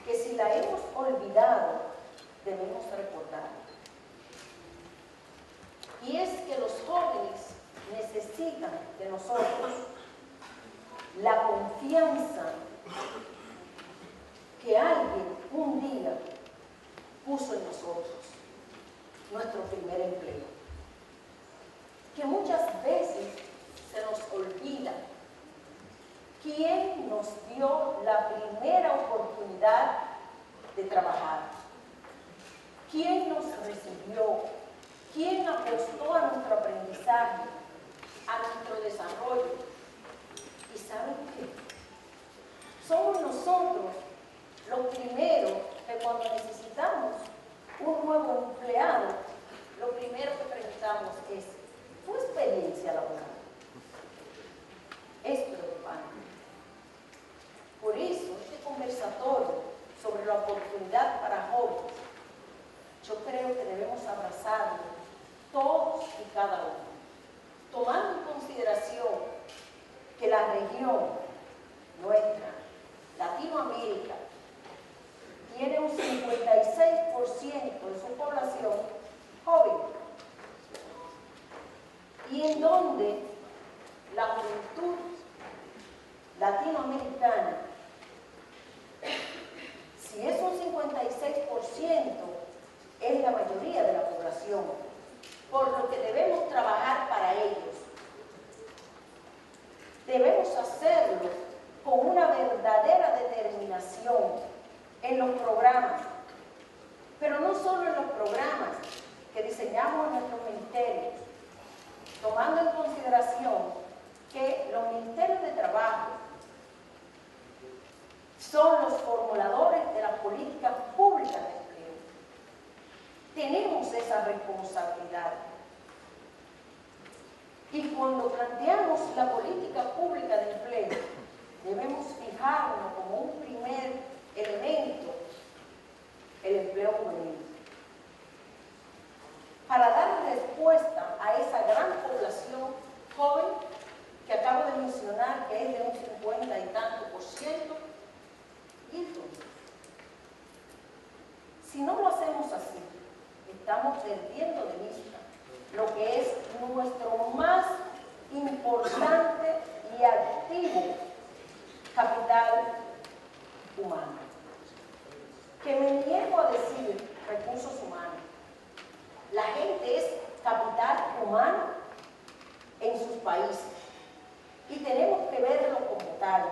que si la hemos olvidado, debemos recordar. Y es que los jóvenes necesitan de nosotros la confianza que alguien un día puso en nosotros, nuestro primer empleo, que muchas veces se nos olvida quién nos dio la primera oportunidad de trabajar, quién nos recibió, quién apostó a nuestro aprendizaje, a nuestro desarrollo. ¿Y saben qué? Somos nosotros los primeros que cuando necesitamos un nuevo empleado, lo primero que preguntamos es ¿tu experiencia laboral? Es preocupante. Por eso, este conversatorio sobre la oportunidad para jóvenes, yo creo que debemos abrazarlo todos y cada uno, tomando en consideración que la región nuestra, Latinoamérica, tiene un 56% de su población joven, y en donde la juventud latinoamericana, si es un 56%, es la mayoría de la población, por lo que debemos trabajar para ellos. Debemos hacerlo con una verdadera determinación en los programas, pero no solo en los programas que diseñamos en nuestros ministerios, tomando en consideración que los ministerios de trabajo son los formuladores de las políticas públicas de empleo. Tenemos esa responsabilidad. Y cuando planteamos la política pública de empleo, debemos fijarnos como un primer elemento el empleo juvenil. Para dar respuesta a esa gran población joven que acabo de mencionar, que es de un 50 y tanto %, y entonces, si no lo hacemos así, estamos perdiendo de vista lo que es nuestro más importante y activo capital humano. Que me niego a decir recursos humanos. La gente es capital humano en sus países y tenemos que verlo como tal.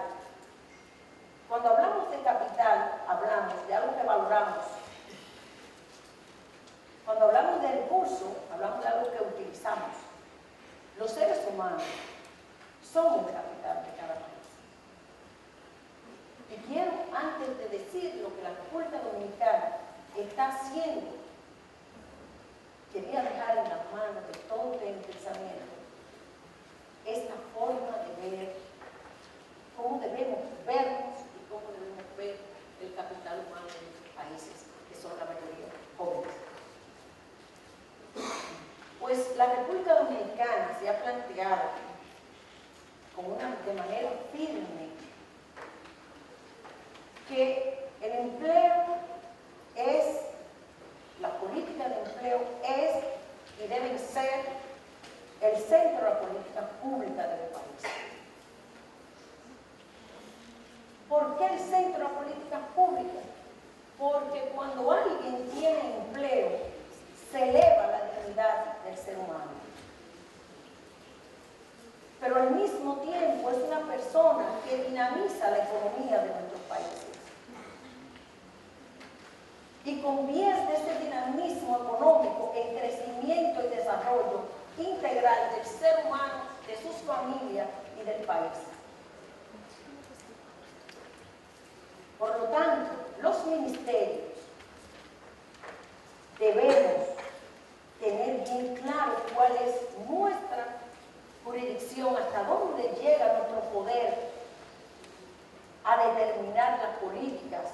Cuando hablamos de capital, hablamos de algo que valoramos. Cuando hablamos de recursos, hablamos de algo que utilizamos. Los seres humanos somos el capital de cada país. Y quiero, antes de decir lo que la República Dominicana está haciendo, quería dejar en las manos de todo el pensamiento esta forma de ver cómo debemos vernos y cómo debemos ver el capital humano de nuestros países, que son la mayoría jóvenes. Pues la República Dominicana se ha planteado de manera firme que el empleo es, la política de empleo es y deben ser el centro de la política pública del país. ¿Por qué el centro de la política pública? Porque cuando alguien tiene empleo, se eleva la dignidad del ser humano. Pero al mismo tiempo es una persona que dinamiza la economía de nuestros países. Y convierte ese dinamismo económico en crecimiento y desarrollo integral del ser humano, de sus familias y del país. Por lo tanto, los ministerios debemos tener bien claro cuál es nuestra jurisdicción, hasta dónde llega nuestro poder a determinar las políticas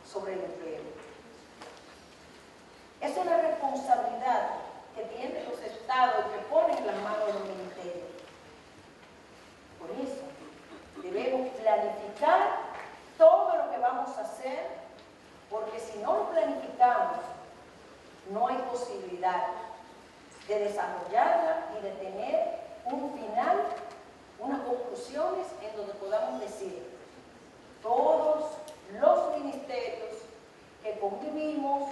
sobre el empleo. Es una responsabilidad que tienen los estados y que ponen en las manos de los ministerios. Por eso, si no lo planificamos, no hay posibilidad de desarrollarla y de tener un final, unas conclusiones en donde podamos decir, todos los ministerios que convivimos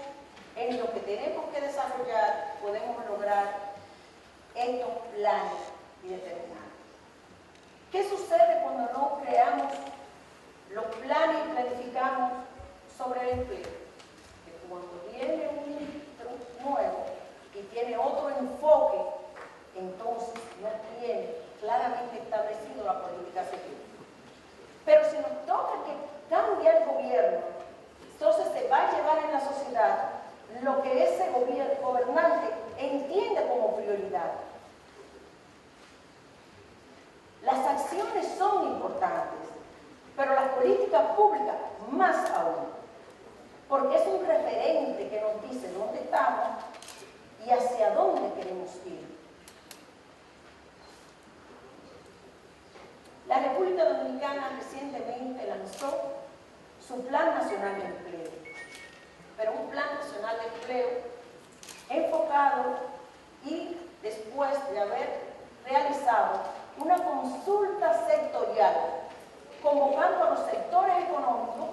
en lo que tenemos que desarrollar, podemos lograr estos planes y determinar. ¿Qué sucede cuando no creamos los planes y planificamos sobre el empleo? Que cuando viene un ministro nuevo y tiene otro enfoque, entonces no tiene claramente establecido la política a seguir. Pero si nos toca que cambie el gobierno, entonces se va a llevar en la sociedad lo que ese gobernante entiende como prioridad. Las acciones son importantes, pero las políticas públicas más aún, porque es un referente que nos dice dónde estamos y hacia dónde queremos ir. La República Dominicana recientemente lanzó su Plan Nacional de Empleo, pero un Plan Nacional de Empleo enfocado y después de haber realizado una consulta sectorial, convocando a los sectores económicos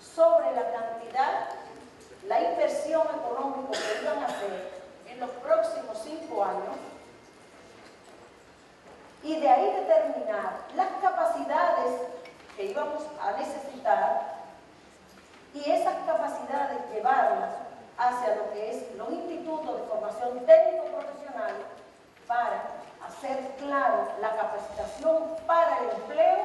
sobre la cantidad, la inversión económica que iban a hacer en los próximos 5 años, y de ahí determinar las capacidades que íbamos a necesitar y esas capacidades llevarlas hacia lo que es los institutos de formación técnico-profesional para hacer claro la capacitación para el empleo,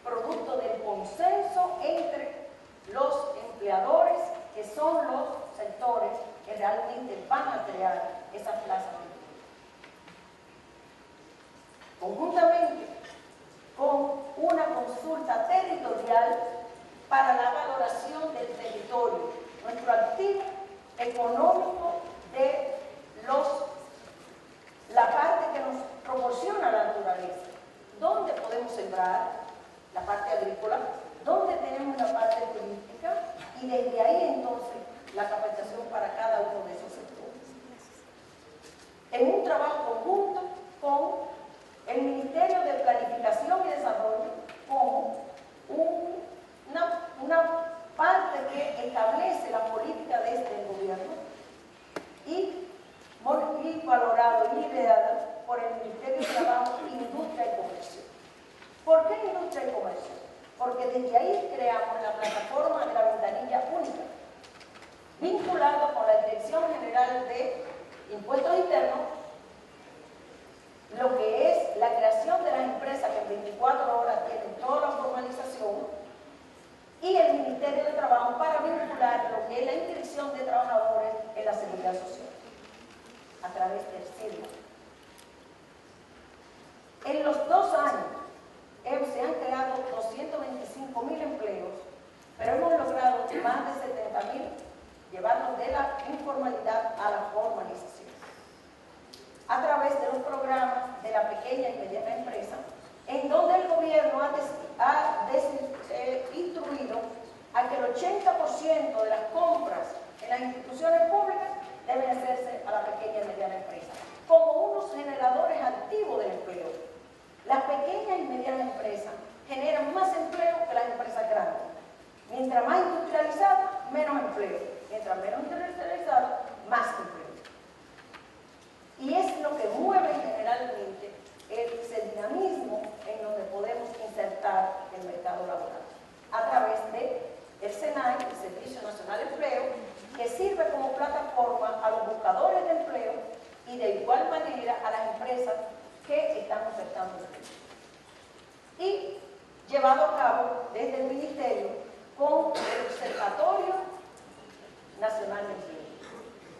producto del consenso entre los empleadores, que son los sectores que realmente van a crear esas plazas de empleo. Conjuntamente con una consulta territorial para la valoración del territorio, nuestro activo económico de la parte que nos proporciona la naturaleza, dónde podemos sembrar, la parte agrícola, dónde tenemos la parte turística, y desde ahí entonces la capacitación para cada uno de esos sectores. En un trabajo conjunto con el Ministerio de Planificación y Desarrollo como una parte que establece la política desde el gobierno y valorado y liderado por el Ministerio de Trabajo, Industria y Comercio. ¿Por qué Industria y Comercio? Porque desde ahí creamos la plataforma de la ventanilla única, vinculada con la Dirección General de Impuestos Internos, lo que es la creación de las empresas que en 24 horas tienen toda la formalización, y el Ministerio de Trabajo para vincular lo que es la inscripción de trabajadores en la Seguridad Social a través del CIRMA. En los 2 años se han creado 225.000 empleos, pero hemos logrado más de 70.000 llevarnos de la informalidad a la formalización a través de los programas de la pequeña y mediana empresa, en donde el gobierno ha instruido a que el 80% de las compras en las instituciones públicas deben hacerse a la pequeña y mediana empresa, como unos generadores activos del empleo. Las pequeñas y medianas empresas generan más empleo que las empresas grandes. Mientras más industrializada, menos empleo. Mientras menos industrializada, más empleo. Y es lo que mueve generalmente el dinamismo en donde podemos insertar el mercado laboral a través del SENAE, el Servicio Nacional de Empleo, que sirve como plataforma a los buscadores de empleo y de igual manera a las empresas que están ofertando empleo. Y llevado a cabo desde el Ministerio con el Observatorio Nacional de Empleo.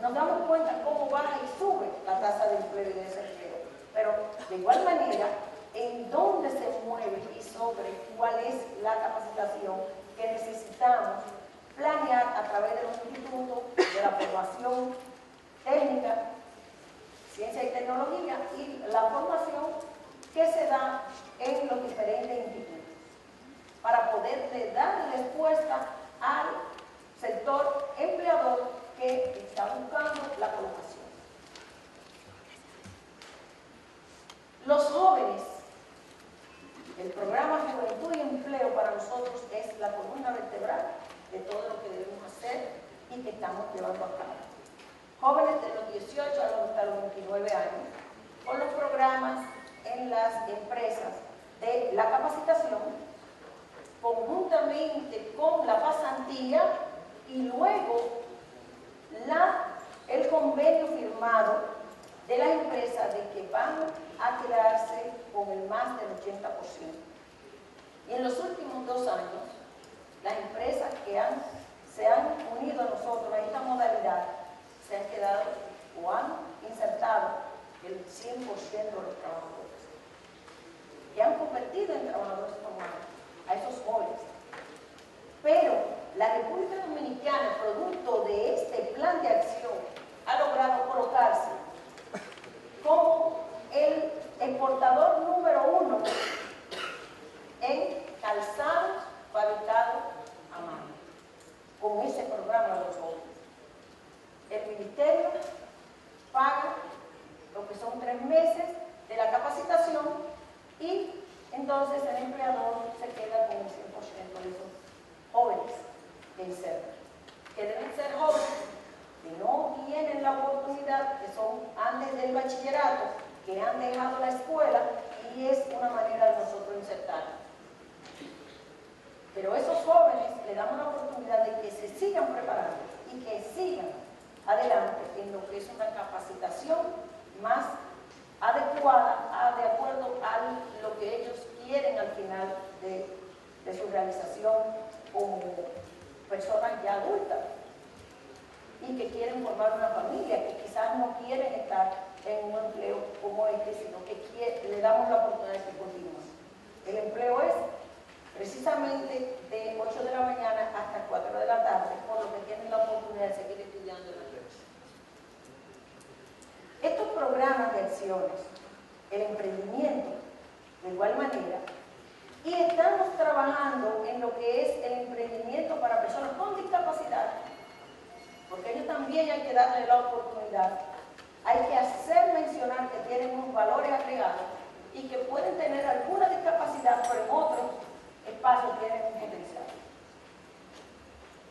Nos damos cuenta cómo baja y sube la tasa de empleo y de desempleo, pero de igual manera, en dónde se mueve y sobre cuál es la capacitación que necesitamos planear a través de los institutos de la formación técnica, ciencia y tecnología, y la formación que se da en los diferentes institutos, para poder dar respuesta al sector pasantía y luego el convenio firmado de las empresas de que van a quedarse con el más del 80%. Y en los últimos 2 años, las empresas que se han unido a nosotros en esta modalidad se han quedado o han insertado el 100% de los trabajadores, que han convertido en trabajadores formales a esos jóvenes. Pero la República Dominicana, producto de este plan de acción, ha logrado colocarse como el exportador número 1 en calzados fabricados a mano, con ese programa de los jóvenes. El ministerio paga lo que son 3 meses de la capacitación y entonces el empleador se queda con el 100% de esos jóvenes que insertan, que deben ser jóvenes que no tienen la oportunidad, que son antes del bachillerato, que han dejado la escuela, y es una manera de nosotros insertar. Pero a esos jóvenes le damos la oportunidad de que se sigan preparando y que sigan adelante en lo que es una capacitación más adecuada, de acuerdo a lo que ellos quieren al final de su realización como personas ya adultas y que quieren formar una familia, que quizás no quieren estar en un empleo como este, sino que le damos la oportunidad de que continúen. El empleo es precisamente de 8 de la mañana hasta 4 de la tarde, por lo que tienen la oportunidad de seguir estudiando en la universidad. Estos programas de acciones, el emprendimiento, de igual manera, y estamos trabajando en lo que es el emprendimiento para personas con discapacidad, porque ellos también hay que darle la oportunidad. Hay que hacer mencionar que tienen unos valores agregados y que pueden tener alguna discapacidad, pero en otros espacios tienen un potencial.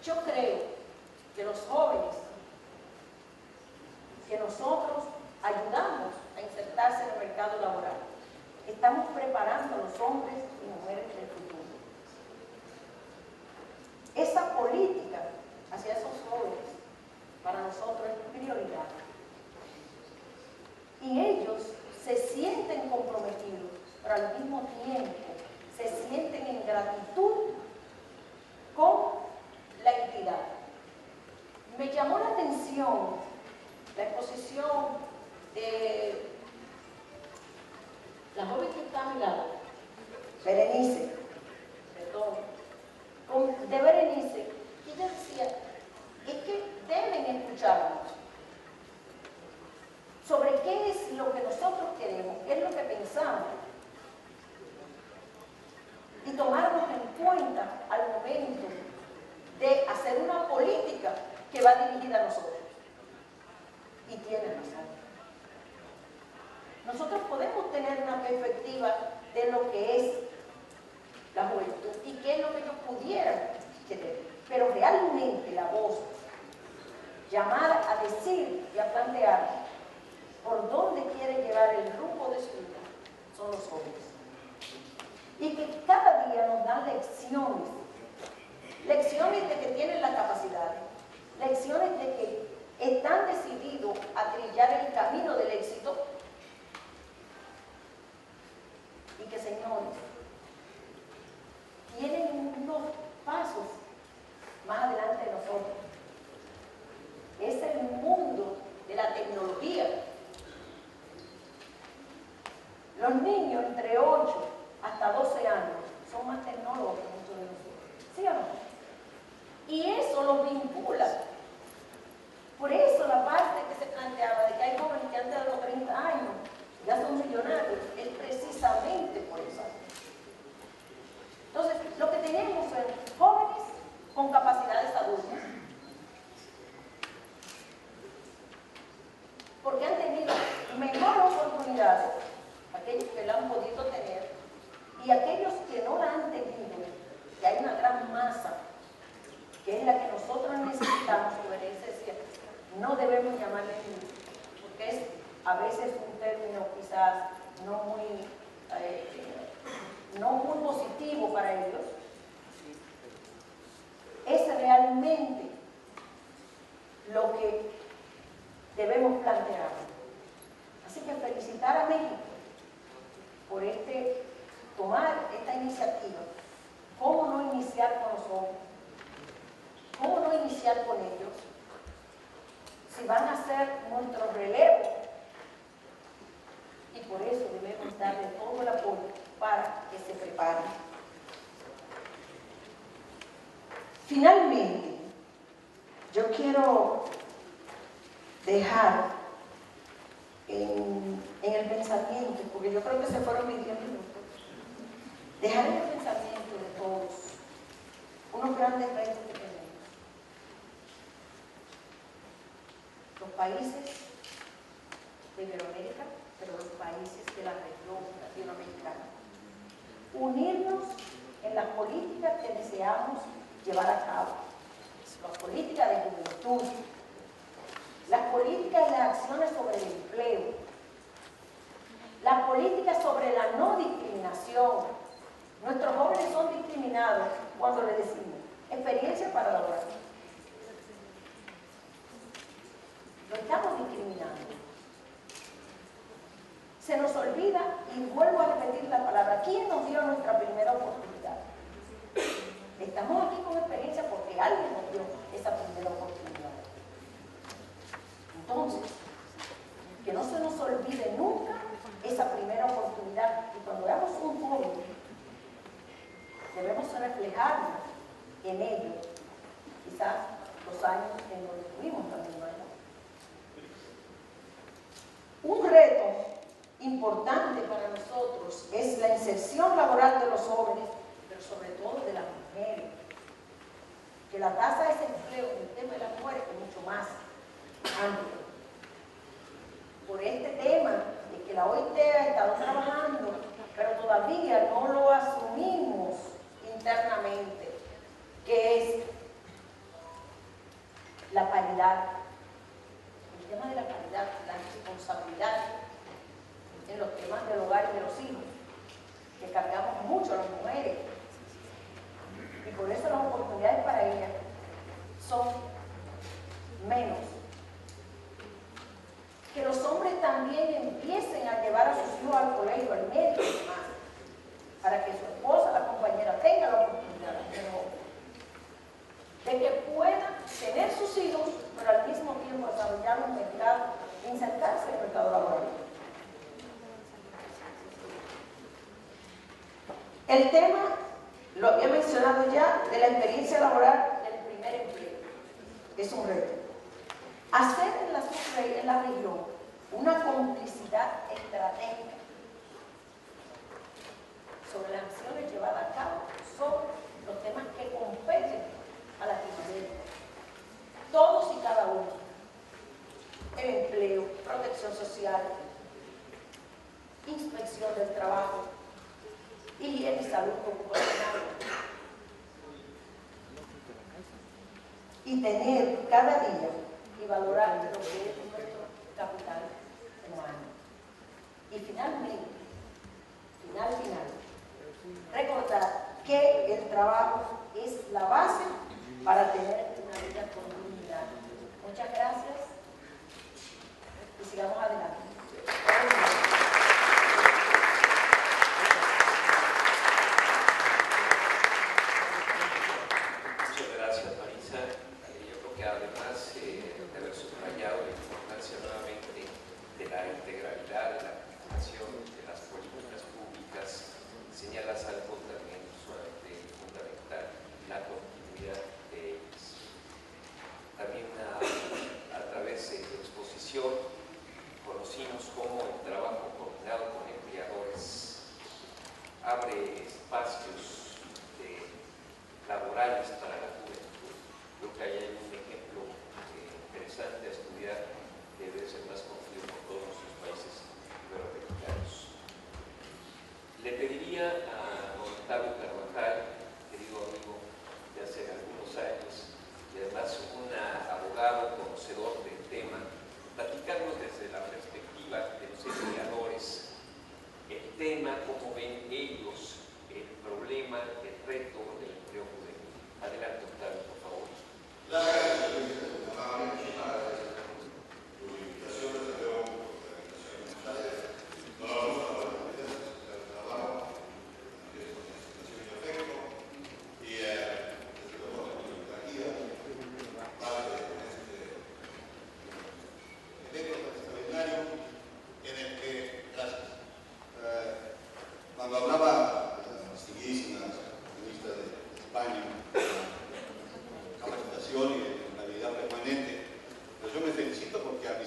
Yo creo que los jóvenes que nosotros ayudamos a insertarse en el mercado laboral, estamos preparando a los hombres y mujeres del futuro. Esa política hacia esos jóvenes para nosotros es prioridad. Y ellos se sienten comprometidos, pero al mismo tiempo se sienten en gratitud con la entidad. Me llamó la atención la exposición de la joven que está a mi lado, Berenice, de Berenice, y ella decía, es que deben escucharnos sobre qué es lo que nosotros queremos, qué es lo que pensamos, y tomarnos en cuenta al momento de hacer una política que va dirigida a nosotros. Y tiene razón. Nosotros podemos tener una perspectiva de lo que es la juventud y qué es lo que ellos pudieran querer, pero realmente la voz llamada a decir y a plantear por dónde quiere llevar el rumbo de su vida son los jóvenes. Y que cada día nos dan lecciones, lecciones de que tienen la capacidad, lecciones de que están decididos a trillar el camino del éxito y que, señores, tienen unos pasos más adelante de nosotros. Es el mundo de la tecnología. Los niños entre 8 hasta 12 años son más tecnólogos que muchos de nosotros, ¿sí o no? Y eso los vincula. Por eso la parte que se planteaba de que hay jóvenes que antes de los 30 años ya son millonarios, es precisamente por eso. Entonces, lo que tenemos son jóvenes con capacidades adultas, porque han tenido mejores oportunidades, aquellos que la han podido tener, y aquellos que no la han tenido, que hay una gran masa, que es la que nosotros necesitamos, como decía, no debemos llamarle niños, porque es a veces un término quizás no muy positivo para ellos. Es realmente realmente lo que debemos plantear. Así que felicitar a México por tomar esta iniciativa. ¿Cómo no iniciar con los hombres? ¿Cómo no iniciar con ellos? Si van a ser nuestro relevo. Y por eso debemos darle todo el apoyo para que se preparen. Finalmente, yo quiero dejar en el pensamiento, porque yo creo que se fueron mis 10 minutos, dejar en el pensamiento de todos unos grandes retos que tenemos. Los países de Iberoamérica, pero los países de la región latinoamericana. Unirnos en las políticas que deseamos llevar a cabo. Las políticas de juventud, las políticas y las acciones sobre el empleo, las políticas sobre la no discriminación. Nuestros jóvenes son discriminados cuando les decimos experiencia para laborar. Lo estamos discriminando. Se nos olvida, y vuelvo a repetir la palabra, ¿quién nos dio nuestra primera oportunidad? Estamos aquí con experiencia porque alguien nos dio esa primera oportunidad. Entonces, que no se nos olvide nunca esa primera oportunidad. Y cuando veamos un joven, debemos reflejarnos en ello, quizás los años en donde tuvimos también, ¿no? Un reto importante para nosotros es la inserción laboral de los jóvenes, pero sobre todo de las mujeres. Que la tasa de desempleo en el tema de las mujeres es mucho más amplio. Por este tema de que la OIT ha estado trabajando, pero todavía no lo asumimos internamente, que es la paridad. El tema de la paridad, la responsabilidad en los temas del hogar y de los hijos, que cargamos mucho las mujeres. Y por eso las oportunidades para ellas son menos. Que los hombres también empiecen a llevar a sus hijos al colegio, al médico y demás, para que su esposa, la compañera, tenga la oportunidad de que puedan tener sus hijos, pero al mismo tiempo desarrollar un mercado, insertarse en el mercado laboral. El tema, lo había mencionado ya, de la experiencia laboral del primer empleo. Es un reto. Hacer en la región una complicidad estratégica sobre las acciones llevadas a cabo sobre los temas que competen a Latinoamérica. Todos y cada uno. El empleo, protección social, inspección del trabajo, higiene y salud ocupacional. Y tener cada día y valorar lo que es nuestro capital humano. Y finalmente, recordar que el trabajo es la base para tener una vida con dignidad. Muchas gracias y sigamos adelante. Le pediría a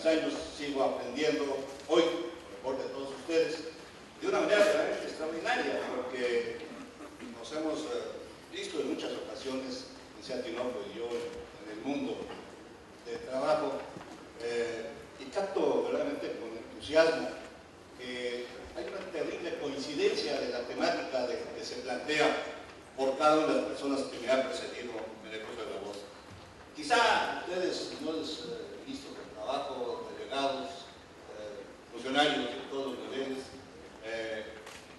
años sigo aprendiendo hoy, por el reporte de todos ustedes, de una manera realmente extraordinaria, porque nos hemos visto en muchas ocasiones, Licenciado Tinoco y yo, en el mundo del trabajo, y capto verdaderamente con entusiasmo que hay una terrible coincidencia de la temática que se plantea por cada una de las personas que me han precedido en el curso de la voz. Quizá ustedes, señores ministros del trabajo, delegados, funcionarios de todos los niveles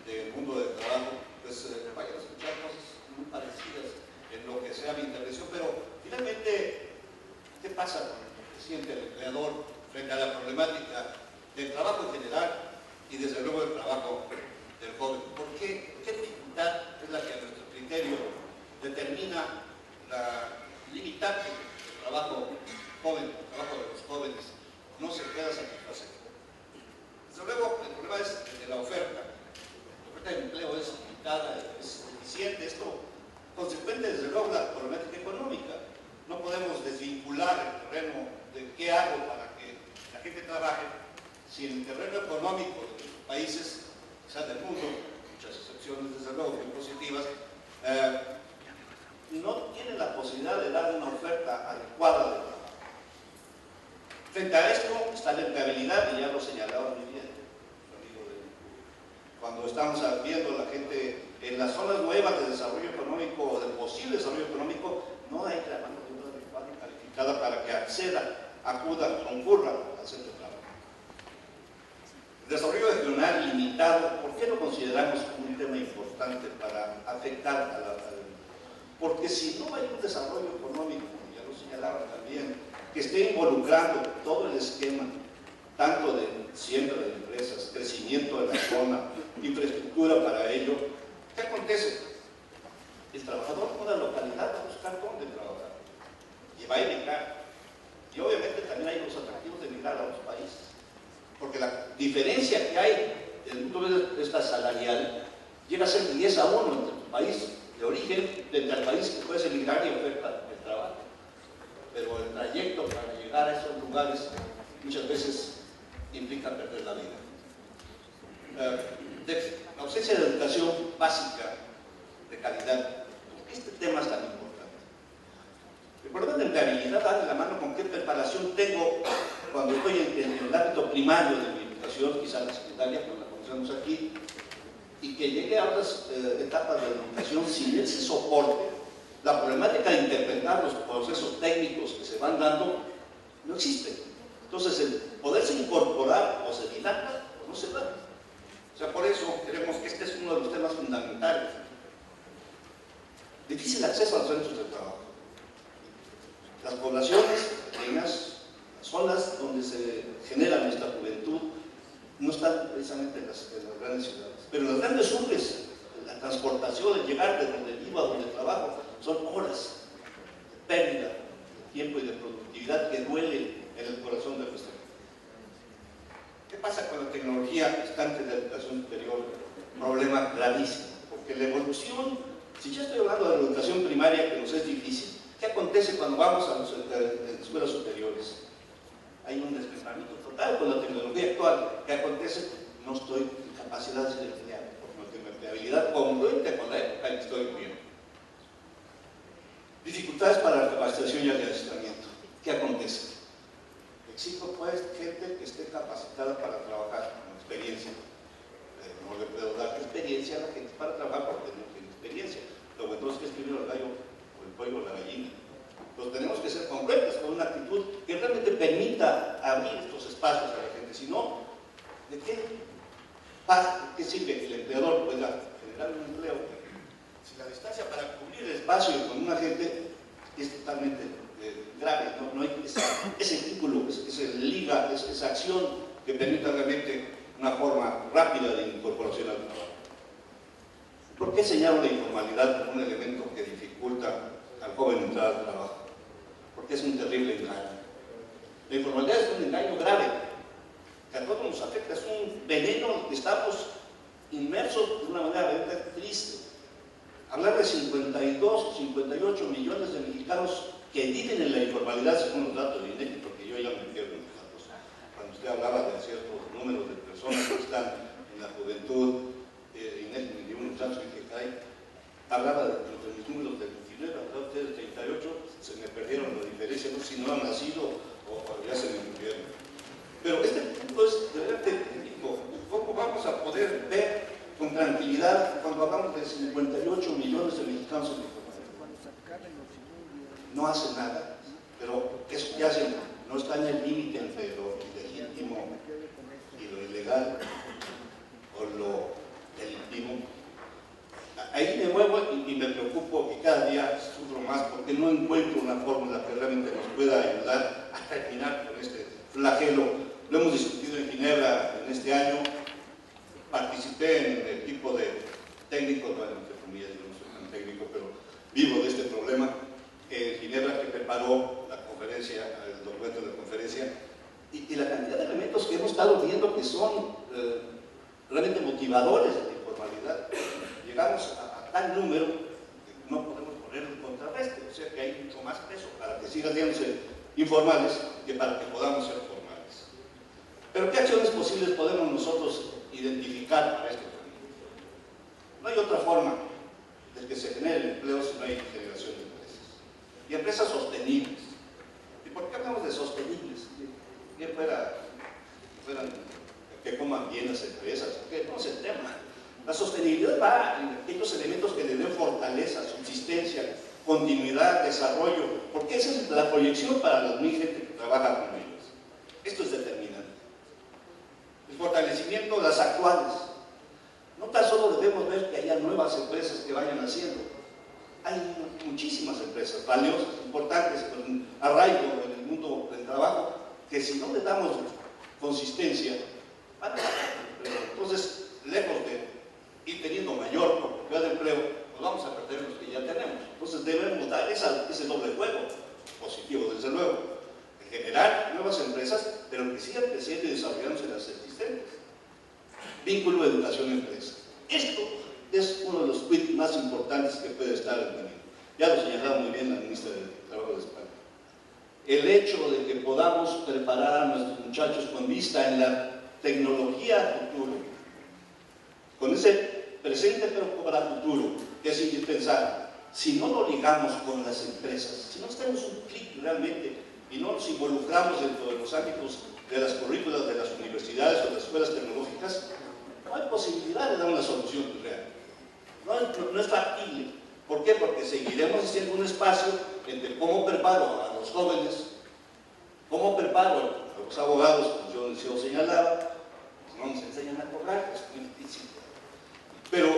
del mundo del trabajo, pues vayan a escuchar cosas muy parecidas en lo que sea mi intervención, pero finalmente, ¿qué pasa con lo que siente el empleador frente a la problemática del trabajo en general y desde luego del trabajo del joven? ¿Qué dificultad es la que a nuestro criterio determina la limitante del trabajo joven, el trabajo de los jóvenes? No se pueda satisfacer. Desde luego, el problema es el de la oferta. La oferta de empleo es limitada, es deficiente. Esto consecuente, desde luego, la problemática económica. No podemos desvincular el terreno de qué hago para que la gente trabaje si en el terreno económico de los países, quizás del mundo, muchas excepciones desde luego muy positivas, no tienen la posibilidad de dar una oferta adecuada de trabajo. Frente a esto está la empleabilidad, y ya lo señalaba muy bien cuando estamos viendo la gente en las zonas nuevas de desarrollo económico o de posible desarrollo económico, no hay la mano de obra adecuada y calificada para que acuda, concurra al centro de trabajo. El desarrollo regional limitado, ¿por qué lo consideramos un tema importante para afectar a la porque si no hay un desarrollo económico, ya lo señalaba también, que esté involucrando todo el esquema, tanto de siembra de empresas, crecimiento de la zona, infraestructura para ello, ¿qué acontece? El trabajador de una localidad va a buscar dónde trabajar y va a emigrar. Y obviamente también hay los atractivos de emigrar a otros países, porque la diferencia que hay desde el punto de vista salarial llega a ser de 10 a 1 entre tu país de origen, entre el país que puedes emigrar y oferta el trabajo. Pero el trayecto para llegar a esos lugares muchas veces implica perder la vida. La ausencia de educación básica de calidad. ¿Por qué este tema es tan importante? El problema de empleabilidad va de la mano con qué preparación tengo cuando estoy en el ámbito primario de mi educación, quizá la secundaria, como la conocemos aquí, y que llegue a otras etapas de la educación sin ese soporte. La problemática de interpretar los procesos técnicos que se van dando no existe. Entonces, el poderse incorporar o se dilata o no se da. O sea, por eso creemos que este es uno de los temas fundamentales. Difícil acceso a los centros de trabajo. Las poblaciones pequeñas, las zonas donde se genera nuestra juventud, no están precisamente en las grandes ciudades. Pero en las grandes urbes, la transportación, el llegar de donde vivo a donde trabajo, son horas de pérdida de tiempo y de productividad que duele en el corazón de nuestra vida. ¿Qué pasa con la tecnología estante de la educación superior? Problema gravísimo, porque la evolución, si ya estoy hablando de la educación primaria que nos es difícil, ¿qué acontece cuando vamos a las escuelas superiores? Hay un desplazamiento total con la tecnología actual. ¿Qué acontece? No estoy en capacidad de ser empleado, porque no tengo empleabilidad congruente con la época en que estoy viviendo. Dificultades para la capacitación y el adiestramiento. ¿Qué acontece? Exijo pues gente que esté capacitada para trabajar con experiencia. No le puedo dar experiencia a la gente para trabajar porque no tiene experiencia. Lo bueno es que escribió el gallo o el pollo o la gallina. Entonces tenemos que ser concretos con una actitud que realmente permita abrir estos espacios a la gente. Si no, ¿de qué sirve que el empleador pueda generar un empleo si la distancia para cubrir el espacio con una gente es totalmente grave? No hay ese vínculo, esa liga, esa acción que permita realmente una forma rápida de incorporación al trabajo. ¿Por qué señalo la informalidad como un elemento que dificulta al joven entrar al trabajo? Porque es un terrible engaño. La informalidad es un engaño grave, que a todos nos afecta, es un veneno que estamos inmersos de una manera realmente triste. Hablar de 52 o 58 millones de mexicanos que viven en la informalidad según los datos de INEGI, porque yo ya me pierdo en los datos, usted hablaba de ciertos números de personas que están en la juventud, Inés me dio un muchacho y dije, caray, hablaba de mis números del 29, hablaba usted del 38, se me perdieron la diferencia, no sé si no han nacido o ya se me murieron. Pero este punto es de verdad técnico. ¿Cómo vamos a poder ver con tranquilidad cuando hablamos de 58 millones de mexicanos en información? No hacen nada, pero eso que hacen no está en el límite entre lo ilegítimo y lo ilegal o lo delictivo. Ahí me muevo y me preocupo y cada día sufro más porque no encuentro una fórmula que realmente nos pueda ayudar a terminar con este flagelo. Lo hemos discutido en Ginebra en este año, participé en el equipo de técnicos, bueno, entre comillas, yo no soy tan técnico, pero vivo de este problema, en Ginebra, que preparó la conferencia, el documento de la conferencia, y la cantidad de elementos que hemos estado viendo que son realmente motivadores de la informalidad. Llegamos a tal número que no podemos poner un contrarreste, o sea que hay mucho más peso para que sigan siéndose informales que para que podamos ser formales. Pero ¿qué acciones posibles podemos nosotros identificar para este camino? No hay otra forma de que se genere empleo si no hay generación de empresas. Y empresas sostenibles. ¿Y por qué hablamos de sostenibles? Bien fueran que coman bien las empresas, que no es el tema. La sostenibilidad va en aquellos elementos que le den fortaleza, subsistencia, continuidad, desarrollo, porque esa es la proyección para la gente que trabaja con ellos. Esto es determinante. El fortalecimiento de las actuales. No tan solo debemos ver que haya nuevas empresas que vayan haciendo. Hay muchísimas empresas valiosas, importantes, con arraigo en el mundo del trabajo, que si no le damos consistencia, van a perder. Entonces, lejos de ir teniendo mayor oportunidad de empleo, pues vamos a perder los que ya tenemos. Entonces debemos dar ese doble juego, positivo desde luego, de generar nuevas empresas, pero que sigan creciendo y desarrollándose las existentes. Vínculo de educación-empresa. Esto es uno de los tweets más importantes que puede estar en el camino. Ya lo señalaba muy bien la ministra del Trabajo de España. El hecho de que podamos preparar a nuestros muchachos con vista en la tecnología futuro, con ese presente pero para futuro, que es indispensable. Si no lo ligamos con las empresas, si no tenemos un clic realmente y no nos involucramos dentro de los ámbitos de las currículas de las universidades o de las escuelas tecnológicas, no hay posibilidad de dar una solución real. No es factible. ¿Por qué? Porque seguiremos haciendo un espacio entre cómo preparo a los jóvenes, cómo preparo a los abogados, como yo señalaba, no nos enseñan a cobrar, es muy difícil. Pero,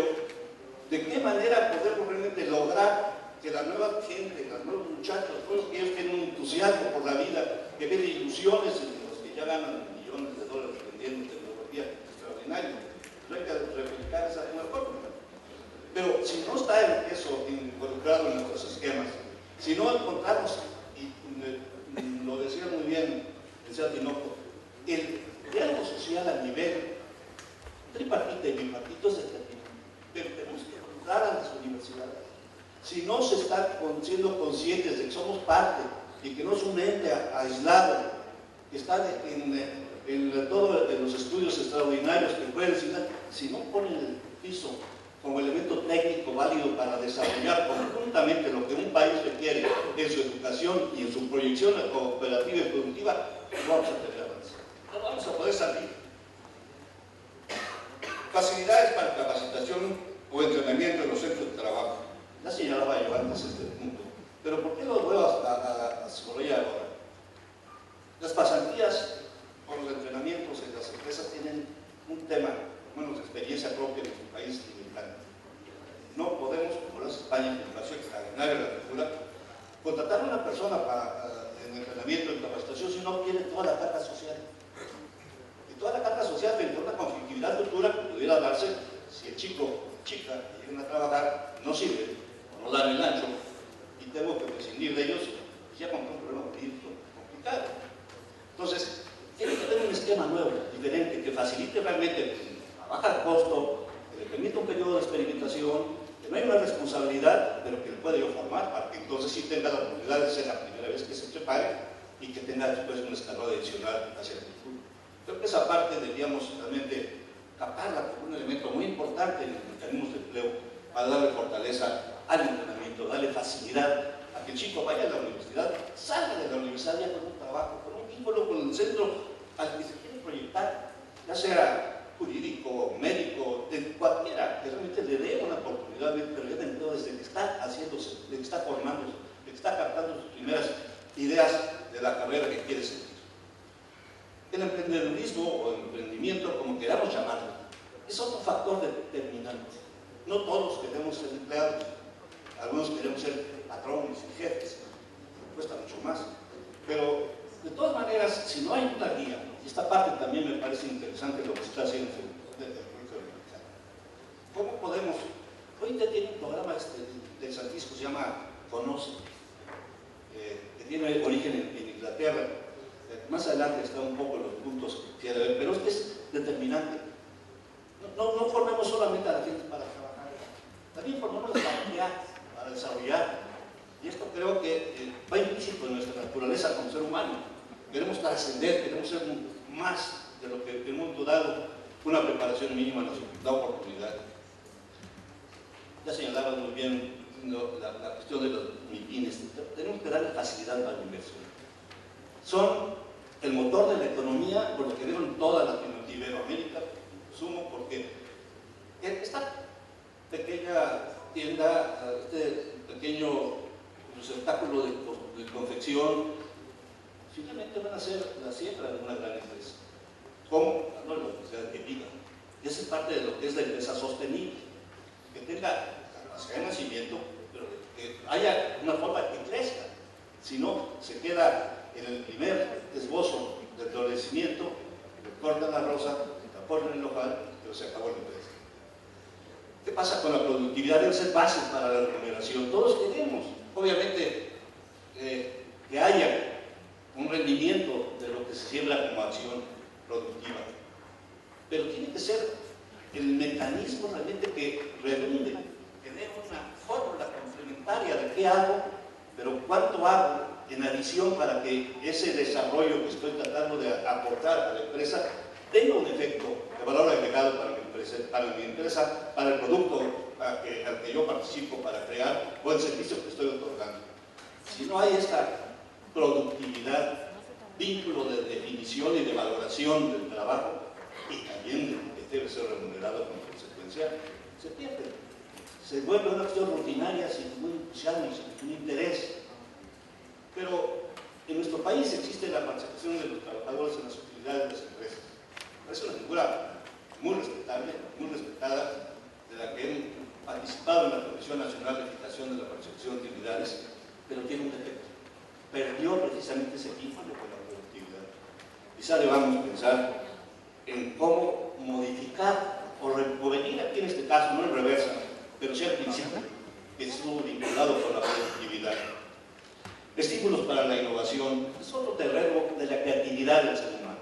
¿de qué manera podemos realmente lograr que la nueva gente, los nuevos muchachos, todos aquellos que tienen un entusiasmo por la vida, que ven ilusiones en los que ya ganan millones de dólares vendiendo tecnología extraordinaria? No hay que replicar esa misma fórmula. Pero si no está eso involucrado en nuestros esquemas, si no encontramos, y lo decía muy bien el señor Tinoco, el diálogo social a nivel tripartita y bipartito es determinante, pero tenemos que involucrar a las universidades. Si no se están siendo conscientes de que somos parte y que no es un ente aislado, que está en todos los estudios extraordinarios que pueden enseñar, si no ponen el piso como elemento técnico válido para desarrollar conjuntamente lo que un país requiere en su educación y en su proyección operativa y productiva, no vamos a tener avance, no vamos a poder salir. Facilidades para capacitación o entrenamiento en los centros de trabajo. Ya señalaba yo antes este punto, pero ¿por qué lo vuelvo a subrayar ahora? Las pasantías o los entrenamientos en las empresas tienen un tema, por lo menos de experiencia propia en su país mexicano. No podemos, como lo hace España, que es extraordinaria la cultura, contratar a una persona en entrenamiento, en capacitación, si no tiene toda la carga social. Y toda la carga social frente a una conflictividad futura que pudiera darse si el chico o chica que llegan a trabajar no sirve, o no dan el ancho, y tengo que prescindir de ellos, ya con un problema jurídico complicado. Entonces, tiene que haber un esquema nuevo, diferente, que facilite realmente a bajar costo, que le permita un periodo de experimentación, que no hay una responsabilidad, pero que le pueda yo formar para que entonces sí tenga la oportunidad de ser la primera vez que se prepare y que tenga después un escalón adicional hacia el futuro. Creo que esa parte deberíamos realmente captarla como un elemento muy importante en los mecanismos de empleo para darle fortaleza al entrenamiento, darle facilidad a que el chico vaya a la universidad, salga de la universidad ya con un trabajo, con un vínculo con el centro al que se quiere proyectar, ya sea jurídico, médico, de cualquiera, que realmente le dé una oportunidad de perder de empleo desde que está haciéndose, desde que está formándose, desde que está captando sus primeras ideas de la carrera que quiere seguir. El emprendedurismo o emprendimiento, como queramos llamarlo, es otro factor determinante. No todos queremos ser empleados, algunos queremos ser patrones y jefes, cuesta mucho más, pero de todas maneras, si no hay una guía, y esta parte también me parece interesante lo que se está haciendo desde el República Dominicana. ¿Cómo podemos? Ahorita tiene un programa de San Francisco, se llama Conoce, que tiene origen en Inglaterra. Más adelante está un poco los puntos que quiere ver, pero es determinante. No formemos solamente a la gente para trabajar, también formemos para crear, para desarrollar. Y esto creo que va implícito en nuestra naturaleza como ser humano. Queremos trascender, queremos ser más de lo que el mundo dado una preparación mínima nos da oportunidad. Ya señalaba muy bien la cuestión de los MIPIMES. Tenemos que darle facilidad a la inversión. Son el motor de la economía, por lo que veo en toda Latinoamérica, sumo, porque esta pequeña tienda, este pequeño receptáculo de confección, finalmente van a ser la siembra de una gran empresa. ¿Cómo? No la universidad que diga. Esa es parte de lo que es la empresa sostenible, que tenga capacidad de nacimiento, pero que haya una forma que crezca. Si no, se queda en el primer esbozo del florecimiento, le cortan la rosa, la ponen en el ojal, pero se acabó la empresa. ¿Qué pasa con la productividad? Debe ser base para la remuneración. Todos queremos, obviamente, que haya un rendimiento de lo que se siembra como acción productiva, pero tiene que ser el mecanismo realmente que redunde, que dé una fórmula complementaria de qué hago, pero cuánto hago en adición para que ese desarrollo que estoy tratando de aportar a la empresa tenga un efecto de valor agregado para mi empresa, para el producto al que yo participo para crear o el servicio que estoy otorgando. Si no hay esta productividad, vínculo de definición y de valoración del trabajo y también de que debe ser remunerado como consecuencia, se pierde. Se vuelve una acción rutinaria sin ningún entusiasmo, sin ningún interés. Pero en nuestro país existe la participación de los trabajadores en las utilidades de las empresas. Es una figura muy respetable, muy respetada, de la que he participado en la Comisión Nacional de Fijación de la Participación de Utilidades, pero tiene un defecto. Perdió precisamente ese vínculo con la productividad. Quizá debamos pensar en cómo modificar o venir aquí en este caso, no en reversa, pero sí al principio, que estuvo vinculado con la productividad. Estímulos para la innovación es otro terreno de la creatividad del ser humano.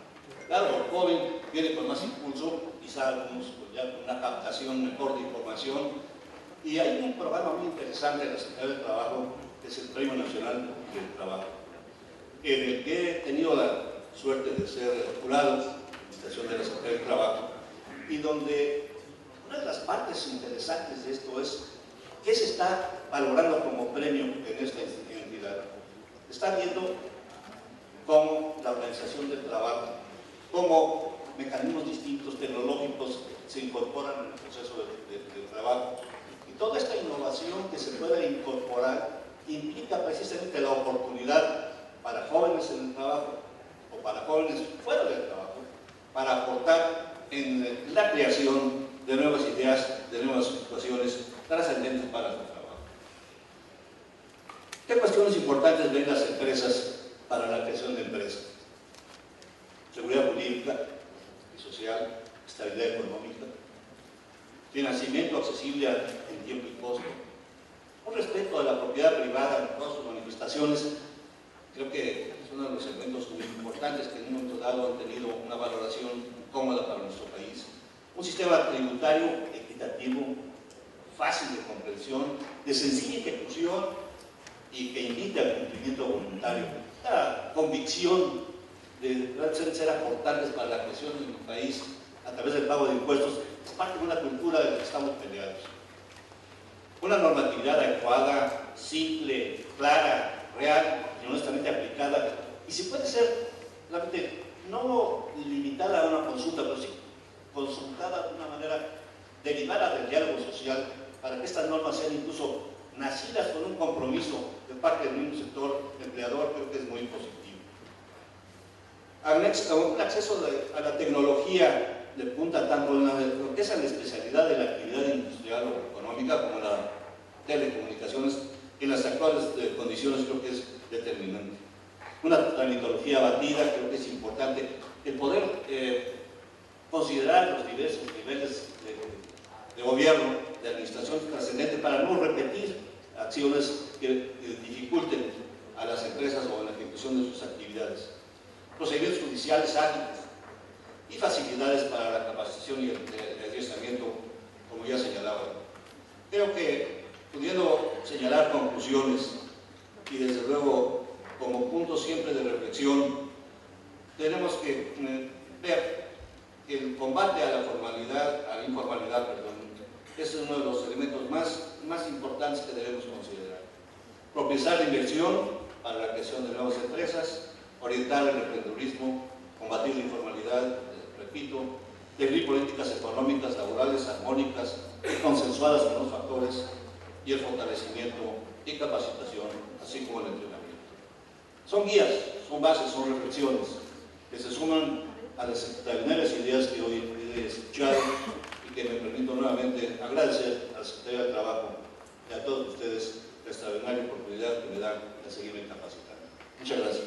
Claro, el joven viene con más impulso, quizá algunos ya con una captación mejor de información, y hay un programa muy interesante de la Secretaría del Trabajo, que es el Premio Nacional del Trabajo, en el que he tenido la suerte de ser jurado en la estación de la Secretaría del Trabajo, y donde una de las partes interesantes de esto es qué se está valorando como premio en esta entidad. Está viendo cómo la organización del trabajo, cómo mecanismos distintos tecnológicos se incorporan en el proceso de trabajo. Y toda esta innovación que se pueda incorporar implica precisamente la oportunidad para jóvenes en el trabajo o para jóvenes fuera del trabajo, para aportar en la creación de nuevas ideas, de nuevas situaciones trascendentes para su trabajo. ¿Qué cuestiones importantes ven las empresas para la creación de empresas? Seguridad jurídica y social, estabilidad económica, financiamiento accesible en tiempo y costo, un respeto a la propiedad privada en todas sus manifestaciones. Creo que es uno de los elementos muy importantes que en un momento dado han tenido una valoración cómoda para nuestro país. Un sistema tributario equitativo, fácil de comprensión, de sencilla ejecución y que invite al cumplimiento voluntario. La convicción de ser aportantes para la creación de un país a través del pago de impuestos, es parte de una cultura de la que estamos peleados. Una normatividad adecuada, simple, clara, real y honestamente aplicada, y si puede ser realmente no limitada a una consulta, pero sí consultada de una manera derivada del diálogo social, para que estas normas sean incluso nacidas con un compromiso de parte del mismo sector empleador, creo que es muy positivo. Un acceso a la tecnología de punta, tanto en lo que es la especialidad de la actividad industrial o económica como en las telecomunicaciones, en las actuales condiciones creo que es determinante. Una tramitología batida, creo que es importante el poder considerar los diversos niveles de gobierno, de administración trascendente, para no repetir acciones que dificulten a las empresas o en la ejecución de sus actividades. Procedimientos judiciales ágiles y facilidades para la capacitación y el adiestramiento, como ya señalaba. Creo que, pudiendo señalar conclusiones y desde luego como punto siempre de reflexión, tenemos que ver que el combate a la informalidad, es uno de los elementos más importantes que debemos considerar. Propiciar la inversión para la creación de nuevas empresas, orientar el emprendedurismo, combatir la informalidad, repito, definir políticas económicas, laborales, armónicas y consensuadas con los factores, y el fortalecimiento y capacitación, así como el entrenamiento. Son guías, son bases, son reflexiones que se suman a las extraordinarias ideas que hoy he escuchado y que me permito nuevamente agradecer al Secretario de Trabajo y a todos ustedes la extraordinaria oportunidad que me dan de seguirme capacitando. Muchas gracias.